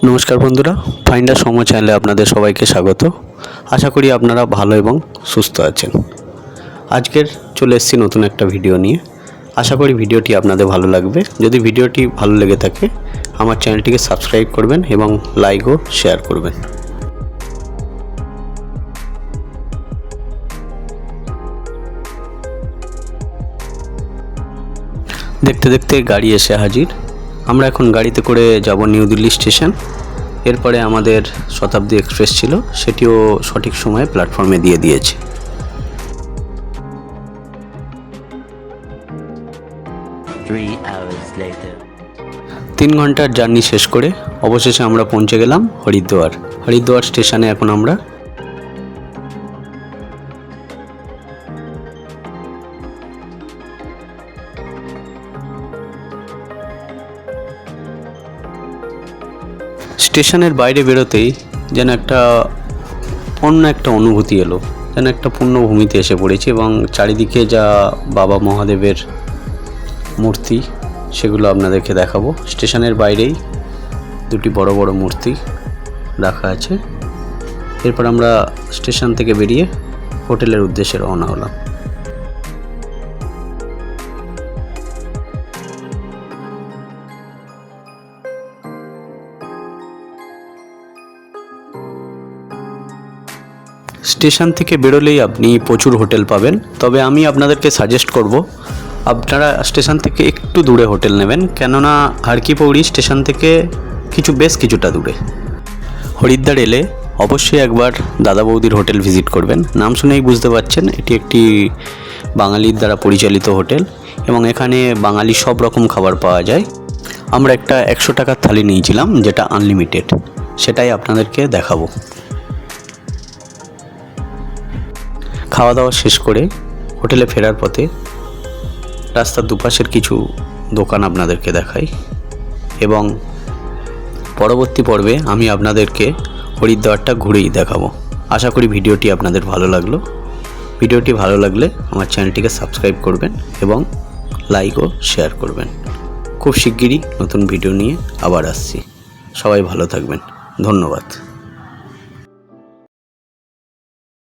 নমস্কার বন্ধুরা, ফাইন্ডার সময় চ্যানেলে আপনাদের সবাইকে স্বাগত। আশা করি আপনারা ভালো এবং সুস্থ আছেন। আজকের চলে এসেছি নতুন একটা ভিডিও নিয়ে। আশা করি ভিডিওটি আপনাদের ভালো লাগবে। যদি ভিডিওটি ভালো লেগে থাকে আমার চ্যানেলটিকে সাবস্ক্রাইব করবেন এবং লাইক ও শেয়ার করবেন। দেখতে দেখতে গাড়ি এসে হাজির। আমরা এখন গাড়িতে করে যাব নিউ দিল্লি স্টেশন। এরপরে আমাদের শতাব্দী এক্সপ্রেস ছিল, সেটিও সঠিক সময়ে প্ল্যাটফর্মে দিয়ে দিয়েছে। তিন ঘন্টার জার্নি শেষ করে অবশেষে আমরা পৌঁছে গেলাম হরিদ্বার স্টেশনে। এখন আমরা স্টেশনের বাইরে বেরোতেই যেন অন্য একটা অনুভূতি এলো, যেন একটা পুণ্যভূমিতে এসে পড়েছি। এবং চারিদিকে যা বাবা মহাদেবের মূর্তি সেগুলো আপনাদেরকে দেখাবো। স্টেশনের বাইরেই দুটি বড় বড় মূর্তি রাখা আছে। এরপর আমরা স্টেশন থেকে বেরিয়ে হোটেলের উদ্দেশ্যে রওনা হলাম। স্টেশন থেকে বেরোলেই আপনি প্রচুর হোটেল পাবেন, তবে আমি আপনাদেরকে সাজেস্ট করব আপনারা স্টেশন থেকে একটু দূরে হোটেল নেবেন, কেননা হারকি পৌড়ি স্টেশন থেকে বেশ কিছুটা দূরে। হরিদ্বার এলে অবশ্যই একবার দাদা বৌদির হোটেল ভিজিট করবেন। নাম শুনেই বুঝতে পারছেন এটি একটি বাঙালির দ্বারা পরিচালিত হোটেল এবং এখানে বাঙালি সব রকম খাবার পাওয়া যায়। আমরা একটা 100 টাকার থালি নিয়েছিলাম, যেটা আনলিমিটেড, সেটাই আপনাদেরকে দেখাবো। খাওয়া দাওয়া শেষ করে হোটেলে ফেরার পথে রাস্তার দুপাশের কিছু দোকান আপনাদেরকে দেখাই এবং পরবর্তী পর্বে আমি আপনাদেরকে হরিদ্বারটা ঘুরেই দেখাবো। আশা করি ভিডিওটি আপনাদের ভালো লাগলো। ভিডিওটি ভালো লাগলে আমার চ্যানেলটিকে সাবস্ক্রাইব করবেন এবং লাইক ও শেয়ার করবেন। খুব শিগগিরই নতুন ভিডিও নিয়ে আবার আসছি। সবাই ভালো থাকবেন। ধন্যবাদ।